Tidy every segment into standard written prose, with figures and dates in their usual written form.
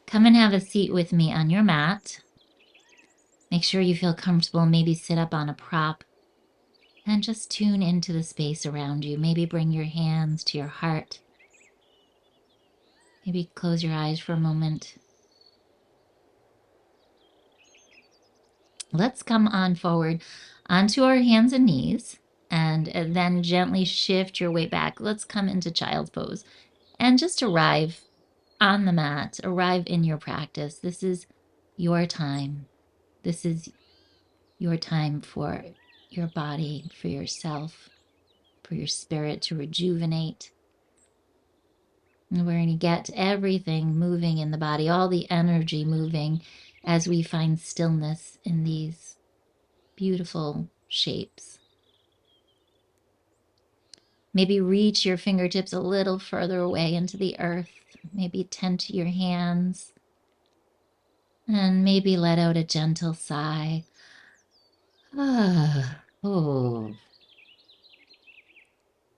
Come and have a seat with me on your mat. Make sure you feel comfortable. Maybe sit up on a prop and just tune into the space around you. Maybe bring your hands to your heart. Maybe close your eyes for a moment. Let's come on forward onto our hands and knees, and then gently shift your weight back. Let's come into child's pose and just arrive on the mat, arrive in your practice. This is your time. This is your time for your body, for yourself, for your spirit to rejuvenate. And we're going to get everything moving in the body, all the energy moving as we find stillness in these beautiful shapes. Maybe reach your fingertips a little further away into the earth. Maybe tend to your hands. And maybe let out a gentle sigh. Oh.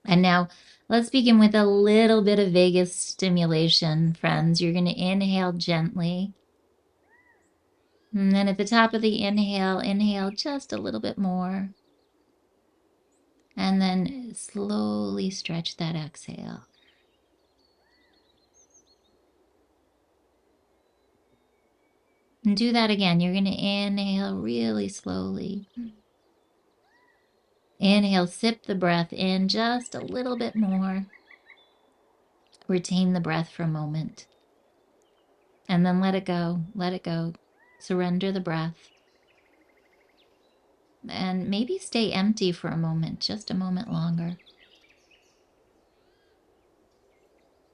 And now let's begin with a little bit of vagus stimulation, friends. You're going to inhale gently. And then at the top of the inhale, inhale just a little bit more. And then slowly stretch that exhale. And do that again. You're going to inhale really slowly. Inhale, sip the breath in just a little bit more. Retain the breath for a moment. And then let it go. Let it go. Surrender the breath. And maybe stay empty for a moment, just a moment longer.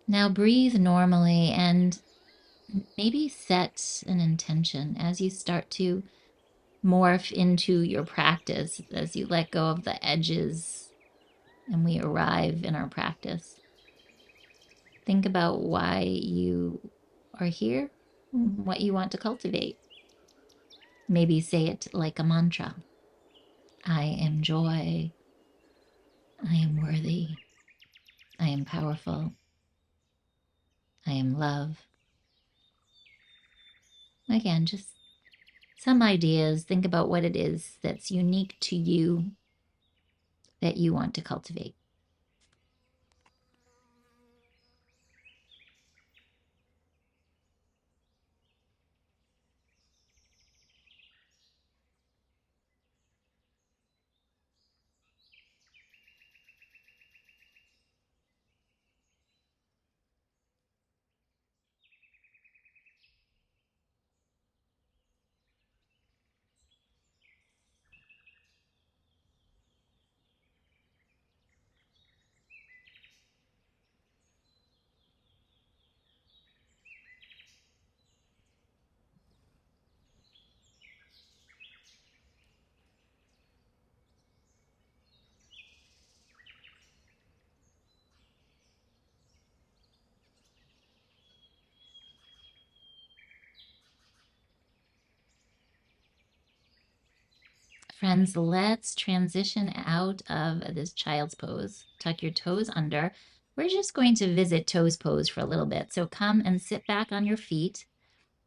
Now breathe normally and maybe set an intention as you start to morph into your practice, as you let go of the edges and we arrive in our practice. Think about why you are here, what you want to cultivate. Maybe say it like a mantra. I am joy. I am worthy. I am powerful. I am love. Again, just some ideas. Think about what it is that's unique to you that you want to cultivate. Friends, let's transition out of this child's pose. Tuck your toes under. We're just going to visit toes pose for a little bit. So come and sit back on your feet.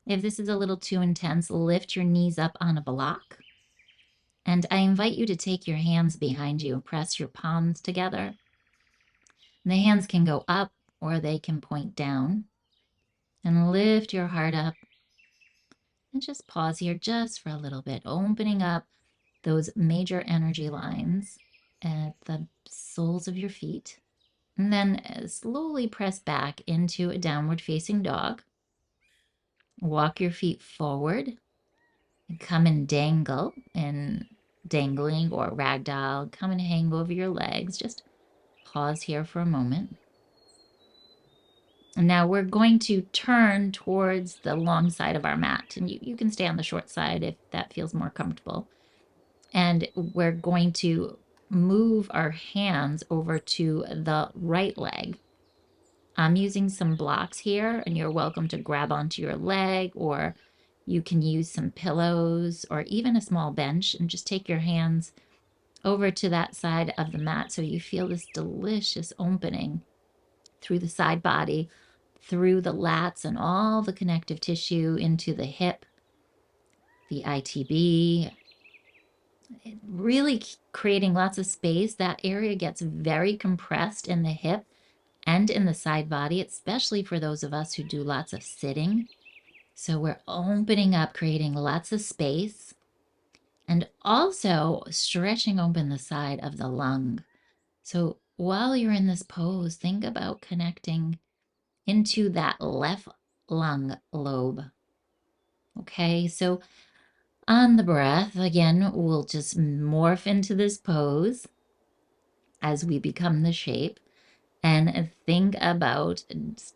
If this is a little too intense, lift your knees up on a block. And I invite you to take your hands behind you. Press your palms together. And the hands can go up or they can point down. And lift your heart up. And just pause here just for a little bit, opening up those major energy lines at the soles of your feet. And then slowly press back into a downward facing dog. Walk your feet forward. And come and dangle in dangling or ragdoll. Come and hang over your legs. Just pause here for a moment. And now we're going to turn towards the long side of our mat. And you can stay on the short side if that feels more comfortable. And we're going to move our hands over to the right leg. I'm using some blocks here, and you're welcome to grab onto your leg, or you can use some pillows or even a small bench and just take your hands over to that side of the mat so you feel this delicious opening through the side body, through the lats and all the connective tissue into the hip, the ITB, really creating lots of space. That area gets very compressed in the hip and in the side body, especially for those of us who do lots of sitting. So we're opening up, creating lots of space, and also stretching open the side of the lung. So while you're in this pose, think about connecting into that left lung lobe. Okay, so on the breath, again, we'll just morph into this pose as we become the shape, and think about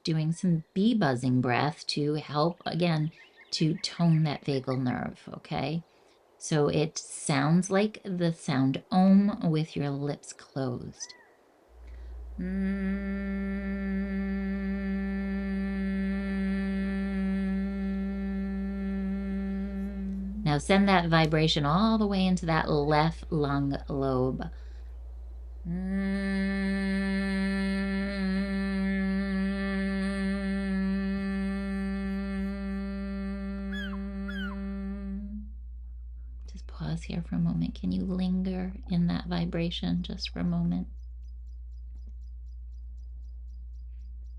doing some bee buzzing breath to help, again, to tone that vagal nerve, okay? So it sounds like the sound Om with your lips closed. Now send that vibration all the way into that left lung lobe. Just pause here for a moment. Can you linger in that vibration just for a moment?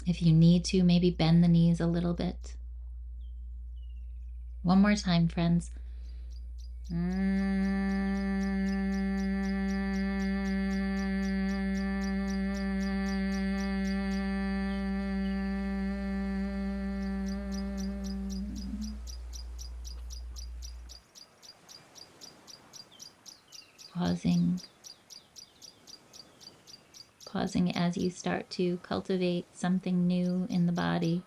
If you need to, maybe bend the knees a little bit. One more time, friends. Pausing as you start to cultivate something new in the body.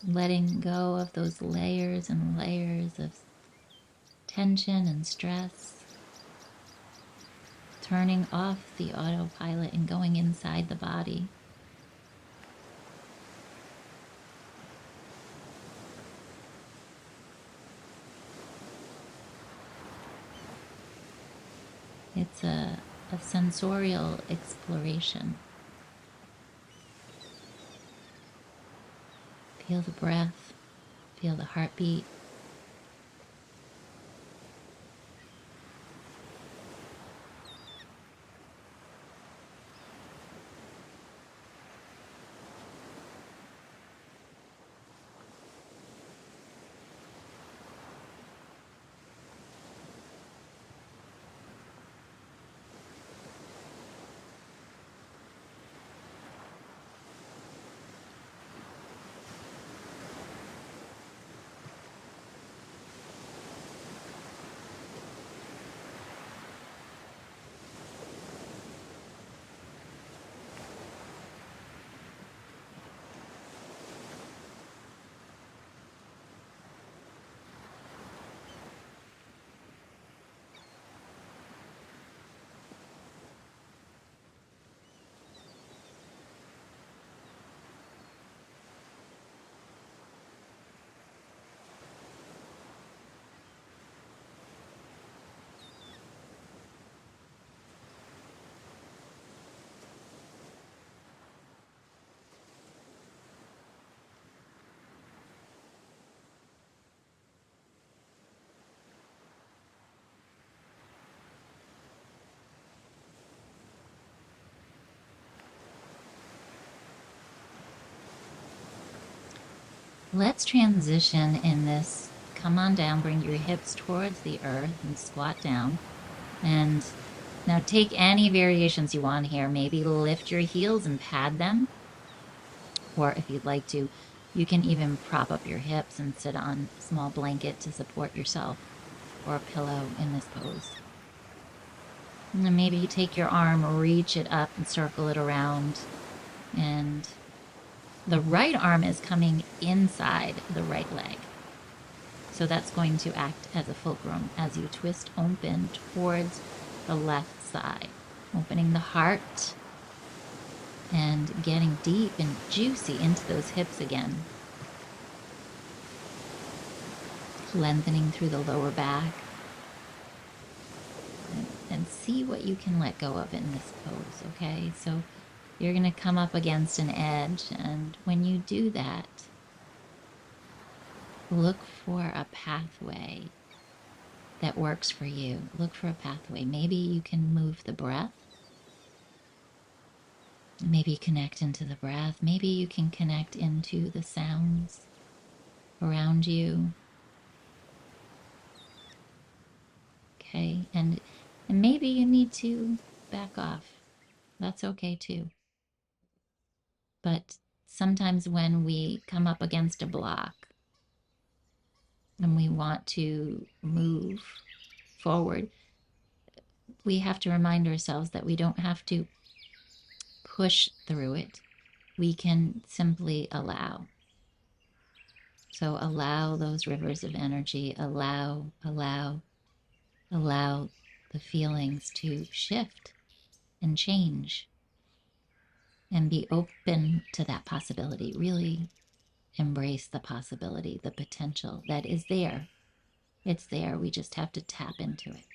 Letting go of those layers and layers of tension and stress. Turning off the autopilot and going inside the body. It's a sensorial exploration. Feel the breath, feel the heartbeat. Let's transition in this. Come on down, bring your hips towards the earth and squat down. And now take any variations you want here. Maybe lift your heels and pad them. Or if you'd like to, you can even prop up your hips and sit on a small blanket to support yourself, or a pillow in this pose. And then maybe you take your arm, reach it up and circle it around, and the right arm is coming inside the right leg. So that's going to act as a fulcrum as you twist open towards the left side, opening the heart and getting deep and juicy into those hips again. Lengthening through the lower back. And see what you can let go of in this pose, okay? So you're going to come up against an edge. And when you do that, look for a pathway that works for you. Look for a pathway. Maybe you can move the breath. Maybe connect into the breath. Maybe you can connect into the sounds around you. Okay, and maybe you need to back off. That's okay too. But sometimes when we come up against a block and we want to move forward, we have to remind ourselves that we don't have to push through it. We can simply allow. So allow those rivers of energy, allow the feelings to shift and change, and be open to that possibility. Really embrace the possibility, the potential that is there. It's there. We just have to tap into it.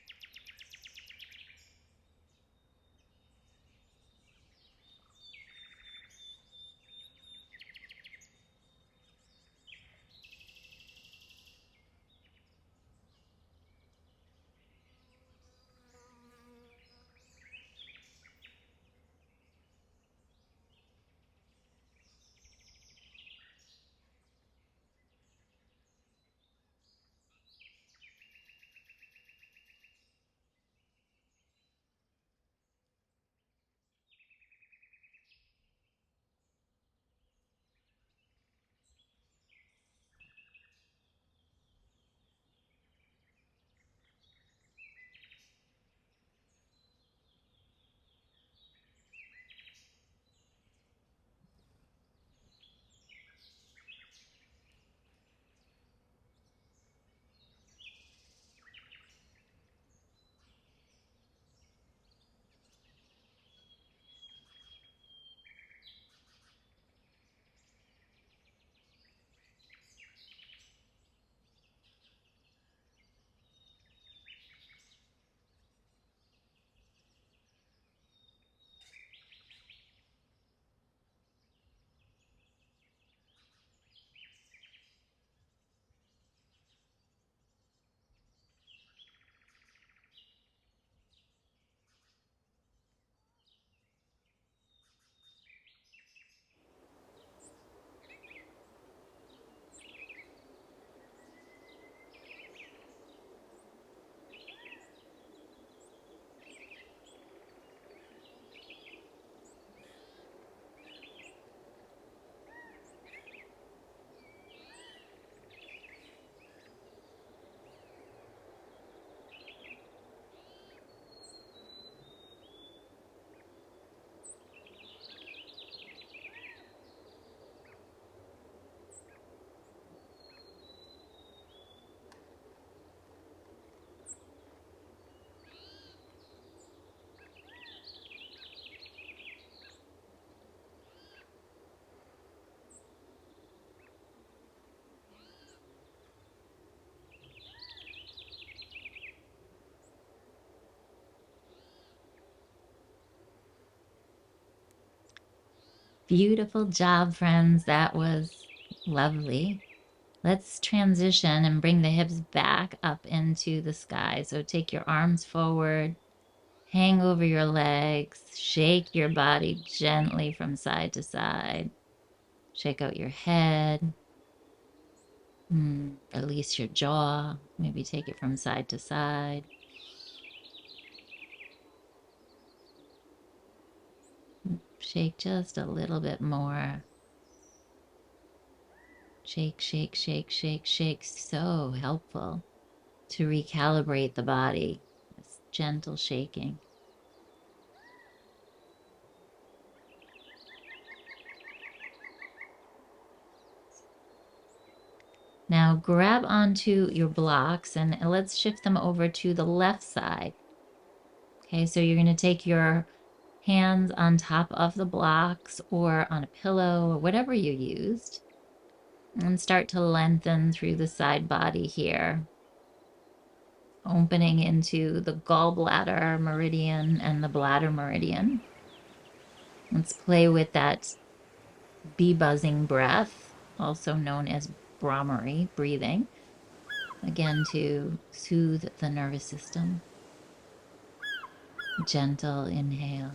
Beautiful job, friends. That was lovely. Let's transition and bring the hips back up into the sky. So take your arms forward, hang over your legs, shake your body gently from side to side. Shake out your head. Release your jaw. Maybe take it from side to side. Shake just a little bit more. Shake, shake, shake, shake, shake. So helpful to recalibrate the body. This gentle shaking. Now grab onto your blocks and let's shift them over to the left side. Okay, so you're going to take your hands on top of the blocks or on a pillow or whatever you used and start to lengthen through the side body here, opening into the gallbladder meridian and the bladder meridian. Let's play with that bee buzzing breath, also known as Brahmari breathing, again to soothe the nervous system. Gentle inhale.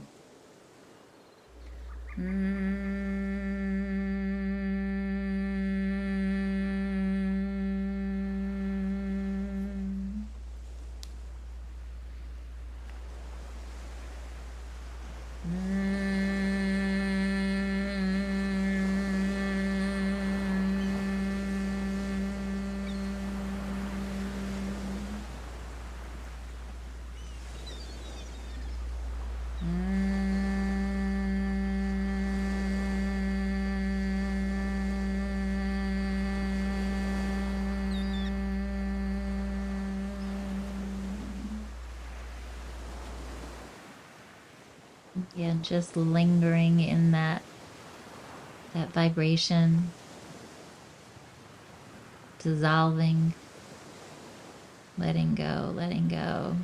Yeah, just lingering in that vibration, dissolving, letting go, letting go.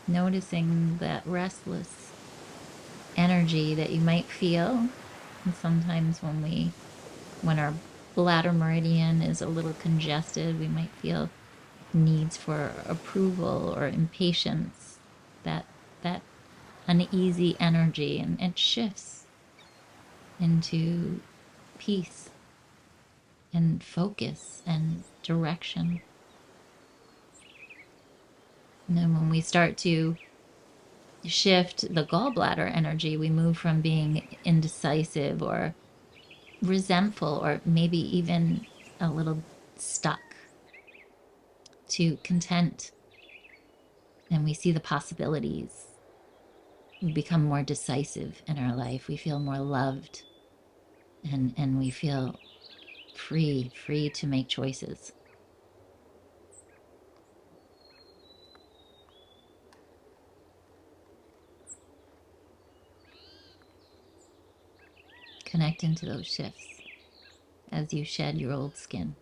Noticing that restless energy that you might feel. And sometimes when our bladder meridian is a little congested, we might feel needs for approval or impatience, that uneasy energy, and it shifts into peace and focus and direction. And then when we start to shift the gallbladder energy, we move from being indecisive or resentful or maybe even a little stuck to content. And we see the possibilities. We become more decisive in our life. We feel more loved, and we feel free to make choices. Connect into those shifts as you shed your old skin.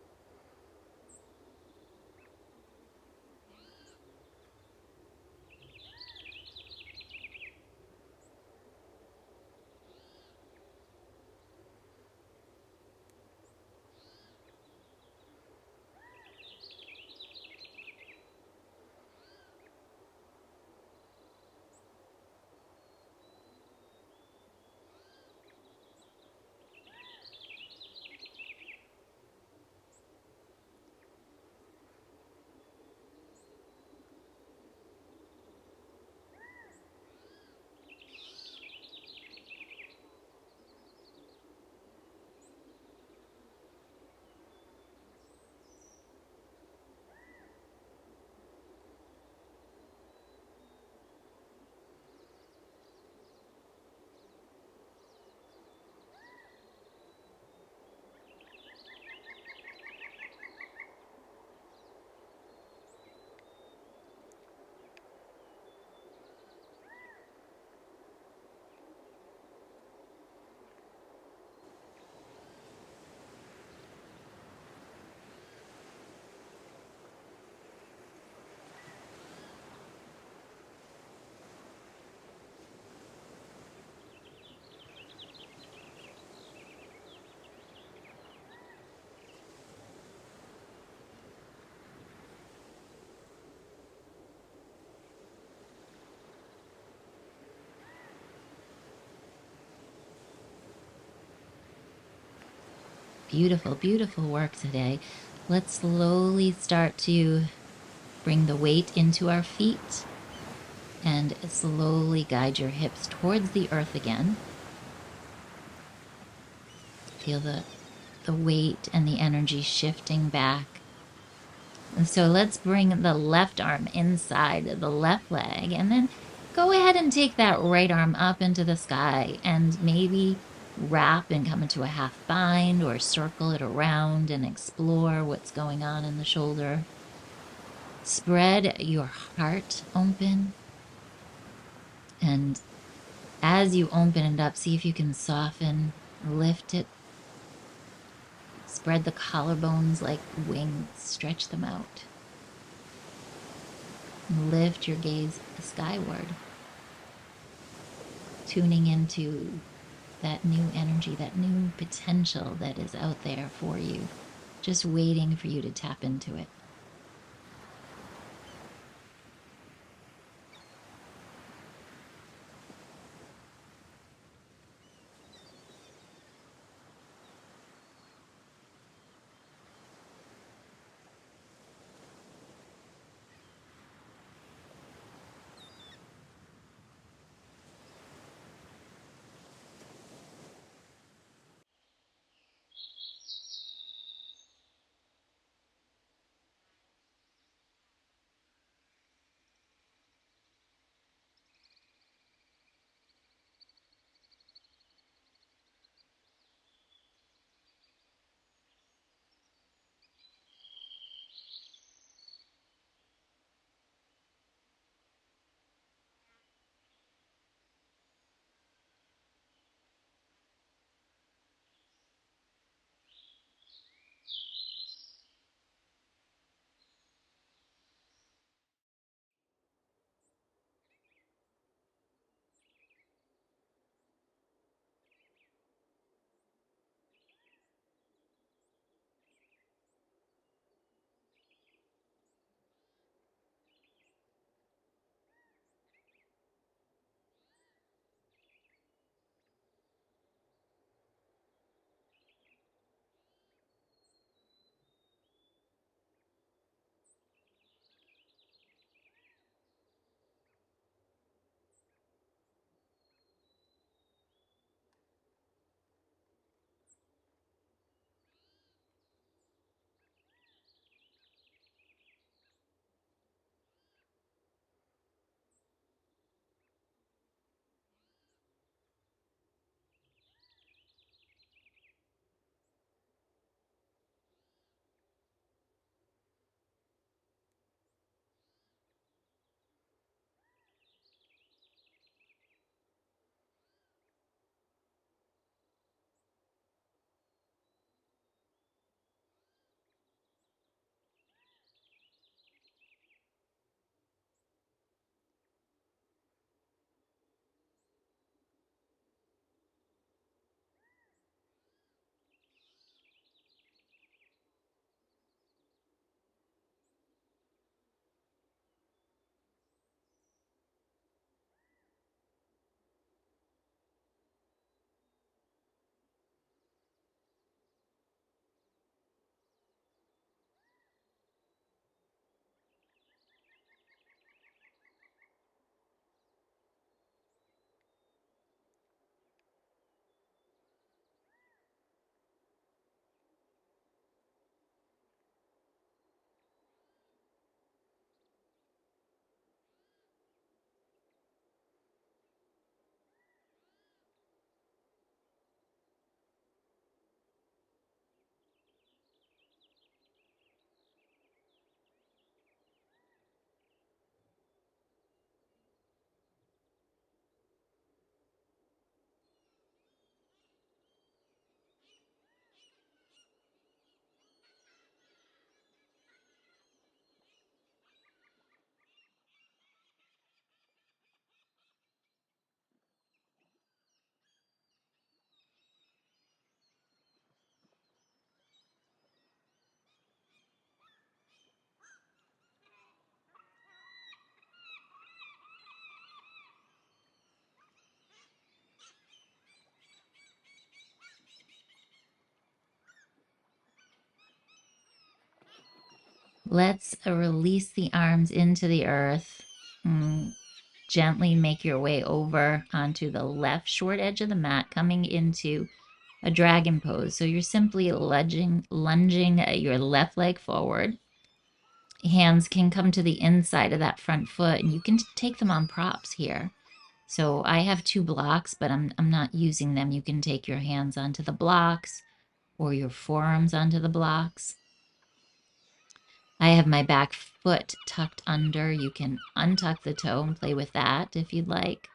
Beautiful, beautiful work today. Let's slowly start to bring the weight into our feet and slowly guide your hips towards the earth again. Feel the weight and the energy shifting back. And so let's bring the left arm inside the left leg, and then go ahead and take that right arm up into the sky and maybe wrap and come into a half bind or circle it around and explore what's going on in the shoulder. Spread your heart open, and as you open it up, see if you can soften, lift it. Spread the collarbones like wings, stretch them out. Lift your gaze skyward, tuning into that new energy, that new potential that is out there for you, just waiting for you to tap into it. Let's release the arms into the earth. Gently make your way over onto the left short edge of the mat, coming into a dragon pose. So you're simply lunging your left leg forward. Hands can come to the inside of that front foot, and you can take them on props here. So I have two blocks, but I'm not using them. You can take your hands onto the blocks or your forearms onto the blocks. I have my back foot tucked under. You can untuck the toe and play with that if you'd like.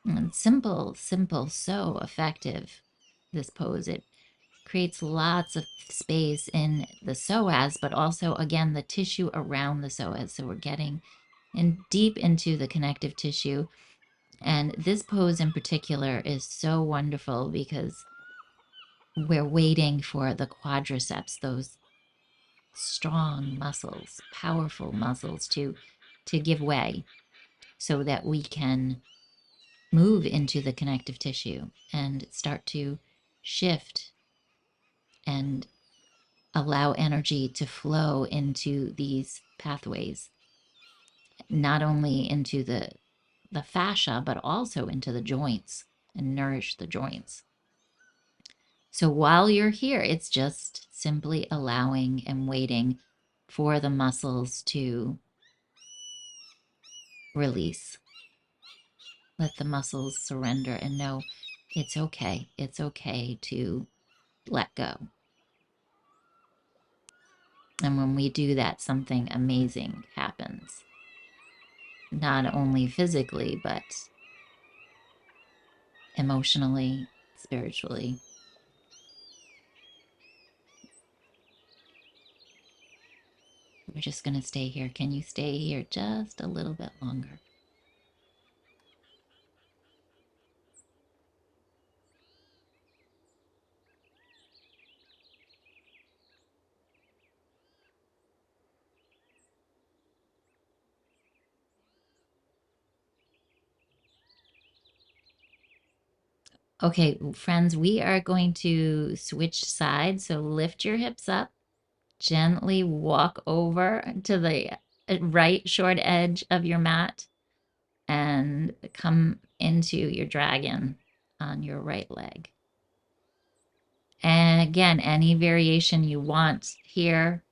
And simple, so effective, this pose. It creates lots of space in the psoas, but also, again, the tissue around the psoas. So we're getting in deep into the connective tissue. And this pose in particular is so wonderful because we're waiting for the quadriceps, those strong muscles, powerful muscles to give way so that we can move into the connective tissue and start to shift and allow energy to flow into these pathways, not only into the fascia, but also into the joints and nourish the joints. So while you're here, it's just simply allowing and waiting for the muscles to release. Let the muscles surrender and know it's okay. It's okay to let go. And when we do that, something amazing happens. Not only physically, but emotionally, spiritually. We're just going to stay here. Can you stay here just a little bit longer? Okay, friends, we are going to switch sides. So lift your hips up, gently walk over to the right short edge of your mat and come into your dragon on your right leg. And again, any variation you want here,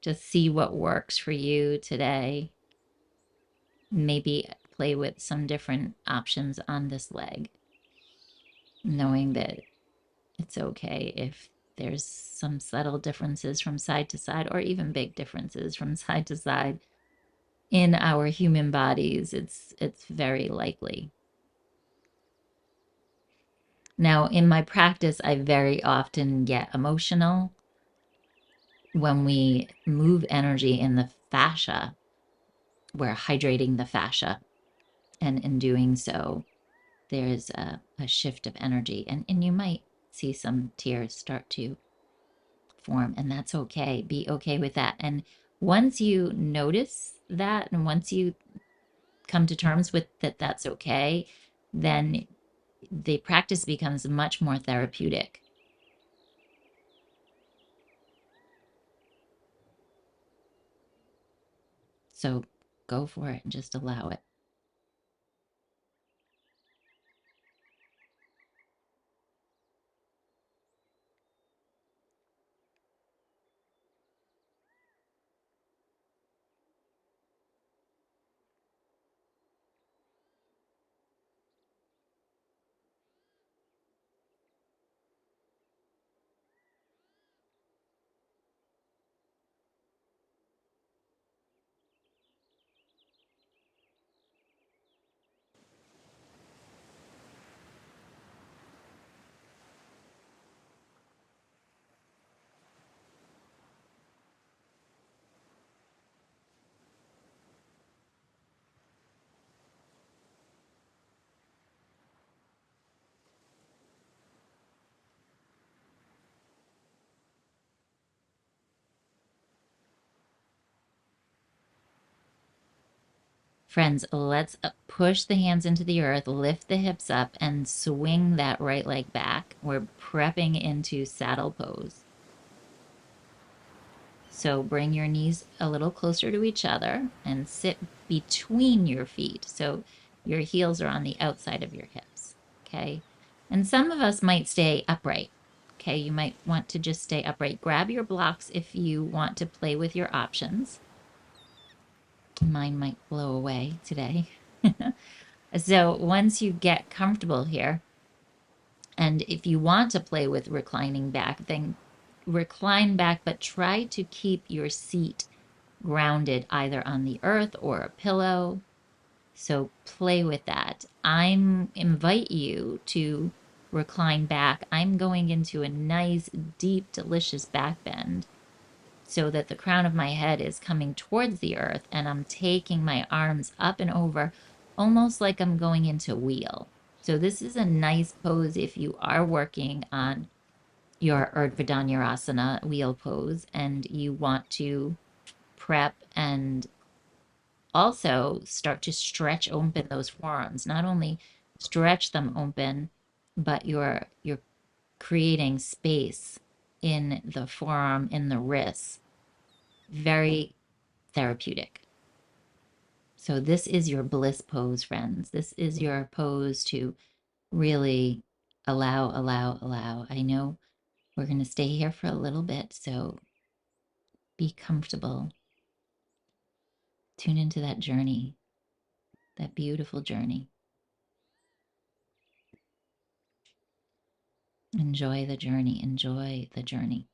just see what works for you today. Maybe play with some different options on this leg, knowing that it's okay if there's some subtle differences from side to side, or even big differences from side to side in our human bodies. It's very likely. Now, in my practice, I very often get emotional when we move energy in the fascia. We're hydrating the fascia, and in doing so, there's a shift of energy, and you might see some tears start to form, and that's okay. Be okay with that. And once you notice that, and once you come to terms with that, that's okay, then the practice becomes much more therapeutic. So go for it and just allow it. Friends, let's push the hands into the earth, lift the hips up, and swing that right leg back. We're prepping into saddle pose. So bring your knees a little closer to each other and sit between your feet. So your heels are on the outside of your hips, okay? And some of us might stay upright, okay? You might want to just stay upright. Grab your blocks if you want to play with your options. Mine might blow away today. So once you get comfortable here, and if you want to play with reclining back, then recline back, but try to keep your seat grounded either on the earth or a pillow. So play with that. I invite you to recline back, I'm going into a nice, deep, delicious back bend so that the crown of my head is coming towards the earth and I'm taking my arms up and over almost like I'm going into wheel. So this is a nice pose if you are working on your Urdhva Dhanurasana wheel pose and you want to prep and also start to stretch open those forearms. Not only stretch them open, but you're creating space in the forearm, in the wrists. Very therapeutic. So this is your bliss pose, friends. This is your pose to really allow. I know we're going to stay here for a little bit, so be comfortable. Tune into that journey, that beautiful journey. Enjoy the journey. Enjoy the journey.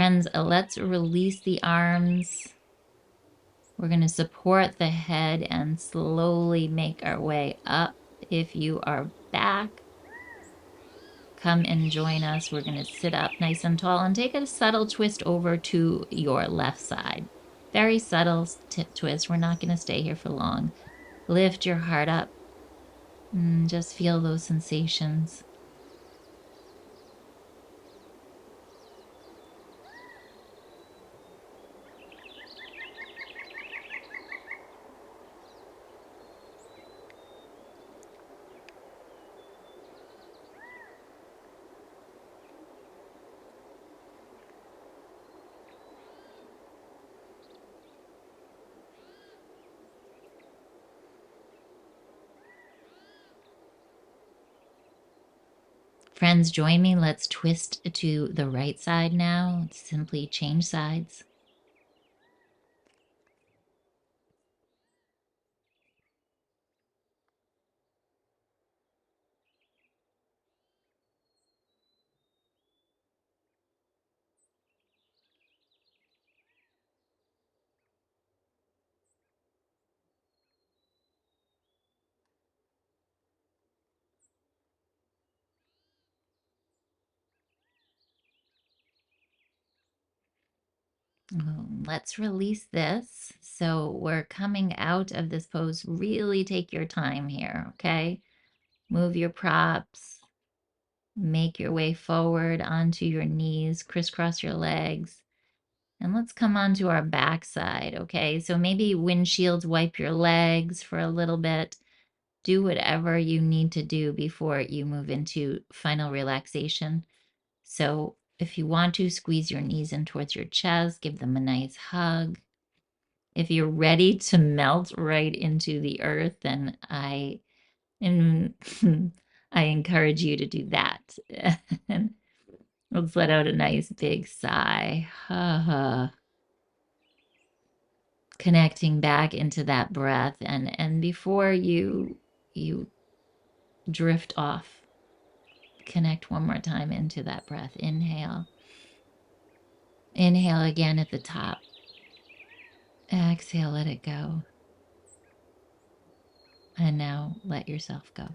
Friends, let's release the arms. We're going to support the head and slowly make our way up. If you are back, come and join us. We're going to sit up nice and tall and take a subtle twist over to your left side. Very subtle twist. We're not going to stay here for long. Lift your heart up and just feel those sensations. Friends, join me. Let's twist to the right side now. Simply change sides. Let's release this. So we're coming out of this pose. Really take your time here, okay? Move your props. Make your way forward onto your knees. Crisscross your legs. And let's come onto our backside, okay? So maybe windshields, wipe your legs for a little bit. Do whatever you need to do before you move into final relaxation. So if you want to, squeeze your knees in towards your chest, give them a nice hug. If you're ready to melt right into the earth, then I encourage you to do that. And let's let out a nice big sigh. Connecting back into that breath, and before you drift off, connect one more time into that breath. Inhale. Inhale again at the top. Exhale, let it go. And now let yourself go.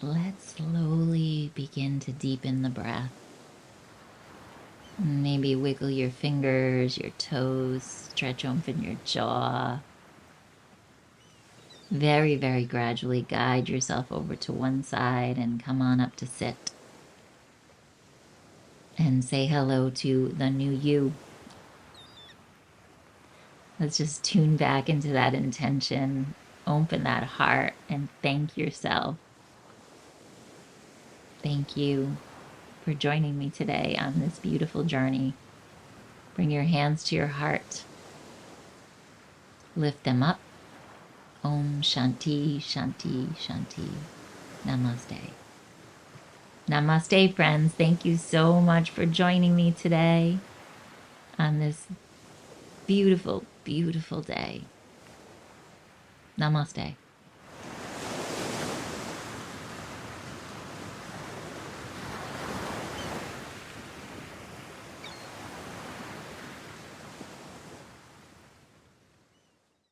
Let's slowly begin to deepen the breath. Maybe wiggle your fingers, your toes, stretch open your jaw. Very, very gradually guide yourself over to one side and come on up to sit. And say hello to the new you. Let's just tune back into that intention, open that heart, and thank yourself. Thank you for joining me today on this beautiful journey. Bring your hands to your heart. Lift them up. Om Shanti, Shanti, Shanti. Namaste. Namaste, friends. Thank you so much for joining me today on this beautiful, beautiful day. Namaste.